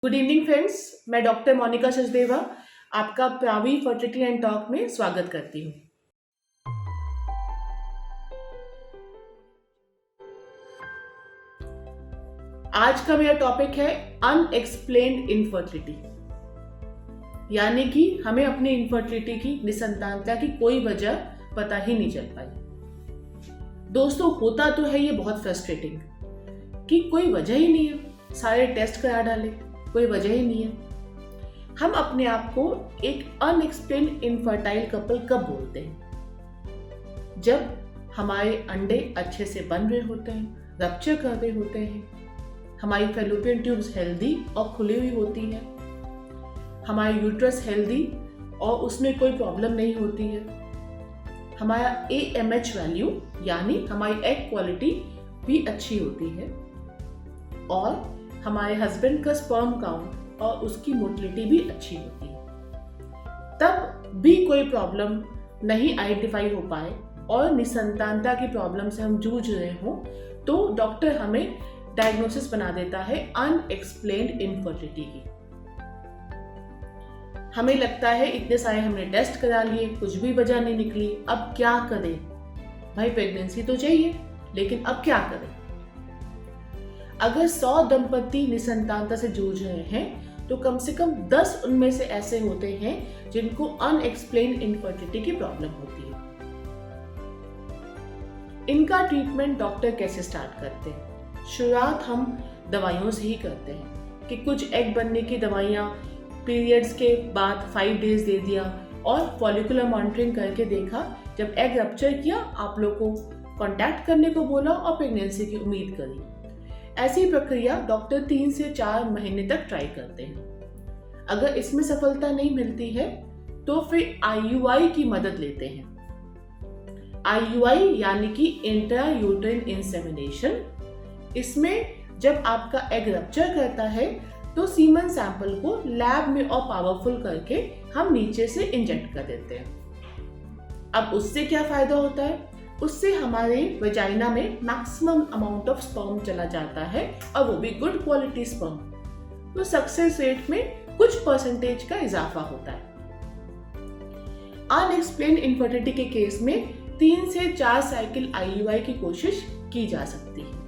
Good evening friends, मैं doctor Monika Sachdeva आपका प्रावी fertility and talk में स्वागत करती हूँ। आज का मेरा टॉपिक है अनएक्सप्लेन्ड इनफर्टिलिटी, यानी कि हमें अपनी इनफर्टिलिटी की निसंतानता की कोई वजह पता ही नहीं चल पाई। दोस्तों, होता तो है ये बहुत फ्रस्ट्रेटिंग कि कोई वजह ही नहीं है, सारे टेस्ट करा डाले, कोई वजह ही नहीं है। हम अपने आप को एक अनएक्सप्लेन्ड इनफर्टाइल कपल कब बोलते हैं? जब हमारे अंडे अच्छे से बन रहे होते हैं, रप्चर कर रहे होते हैं, हमारी फैलोपियन ट्यूब्स हेल्दी और खुली हुई होती है, हमारी यूट्रस हेल्दी और उसमें कोई प्रॉब्लम नहीं होती है, हमारा AMH वैल्यू यानी हमारी एग क्वालिटी भी अच्छी होती है और हमारे हस्बैंड का स्पर्म काउंट और उसकी मोटिलिटी भी अच्छी होती है। तब भी कोई प्रॉब्लम नहीं आइडेंटिफाई हो पाए और निसंतानता की प्रॉब्लम से हम जूझ रहे हों तो डॉक्टर हमें डायग्नोसिस बना देता है अनएक्सप्लेन्ड इनफर्टिलिटी की। हमें लगता है इतने सारे हमने टेस्ट करा लिए, कुछ भी वजह नहीं निकली, अब क्या करें? भाई प्रेगनेंसी तो चाहिए, लेकिन अब क्या करें? अगर 100 दंपति निसंतानता से जूझ रहे हैं तो कम से कम 10 उनमें से ऐसे होते हैं जिनको अनएक्सप्लेन्ड इनफर्टिलिटी की प्रॉब्लम होती है। इनका ट्रीटमेंट डॉक्टर कैसे स्टार्ट करते हैं? शुरुआत हम दवाइयों से ही करते हैं कि कुछ एग बनने की दवाइयाँ पीरियड्स के बाद 5 डेज दे दिया और फॉलिकुलर मॉनिटरिंग करके देखा। जब एग रप्चर किया, आप लोग को कॉन्टैक्ट करने को बोला और प्रेगनेंसी की उम्मीद करी। ऐसी प्रक्रिया डॉक्टर 3 से 4 महीने तक ट्राई करते हैं। अगर इसमें सफलता नहीं मिलती है तो फिर IUI की मदद लेते हैं। IUI यानी कि इंट्रा यूट्राइन इंसेमिनेशन। इसमें जब आपका एग रप्चर करता है तो सीमन सैंपल को लैब में और पावरफुल करके हम नीचे से इंजेक्ट कर देते हैं। अब उससे क्या फायदा होता है? उससे हमारे वजाइना में मैक्सिमम अमाउंट ऑफ स्पर्म चला जाता है और वो भी गुड क्वालिटी स्पर्म। तो सक्सेस रेट में कुछ परसेंटेज का इजाफा होता है। अनएक्सप्लेन्ड इनफर्टिलिटी के केस में 3 से 4 साइकिल IUI की कोशिश की जा सकती है।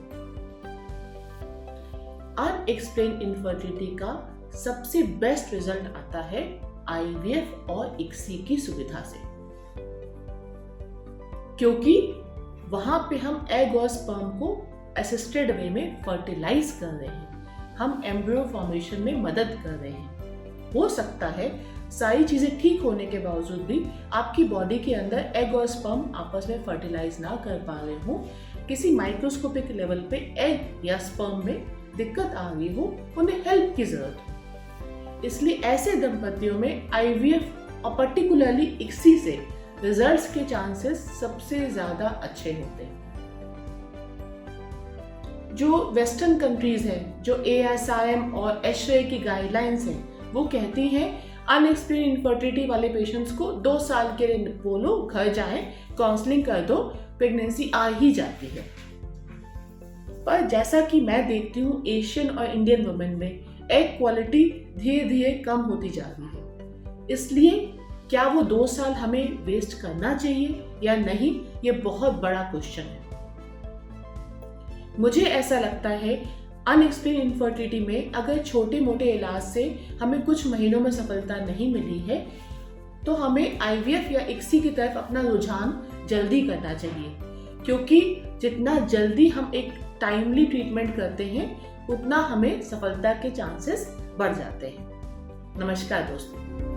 अनएक्सप्लेन्ड इनफर्टिलिटी का सबसे बेस्ट रिजल्ट आता है IVF और ICSI की सुविधा से, क्योंकि वहां पे हम एग और स्पर्म को असिस्टेड वे में फर्टिलाइज कर रहे हैं, हम एम्ब्रियो फॉर्मेशन में मदद कर रहे हैं। हो सकता है सारी चीजें ठीक होने के बावजूद भी आपकी बॉडी के अंदर एग और स्पर्म आपस में फर्टिलाइज ना कर पा रहे हो, किसी माइक्रोस्कोपिक लेवल पे एग या स्पर्म में दिक्कत आ रही हो, उन्हें हेल्प की जरूरत हो। इसलिए ऐसे दंपतियों में IVF और पर्टिकुलरली ICSI से रिजल्ट्स के चांसेस सबसे ज्यादा अच्छे होते हैं। जो वेस्टर्न कंट्रीज हैं, जो ASIM और ASHRAE की गाइडलाइंस हैं, वो कहती हैं अनएक्सप्लेन्ड इनफर्टिलिटी वाले पेशेंट्स को 2 साल के लिए बोलो, घर जाएं, काउंसलिंग कर दो, प्रेगनेंसी आ ही जाती है। पर जैसा कि मैं देखती हूँ एशियन और इंडियन वुमेन में एग क्वालिटी धीरे धीरे कम होती जा रही है। इसलिए क्या वो 2 साल हमें वेस्ट करना चाहिए या नहीं, ये बहुत बड़ा क्वेश्चन है। मुझे ऐसा लगता है अनएक्सप्लेन्ड इनफर्टिलिटी में अगर छोटे मोटे इलाज से हमें कुछ महीनों में सफलता नहीं मिली है तो हमें IVF या ICSI की तरफ अपना रुझान जल्दी करना चाहिए, क्योंकि जितना जल्दी हम एक टाइमली ट्रीटमेंट करते हैं उतना हमें सफलता के चांसेस बढ़ जाते हैं। नमस्कार दोस्तों।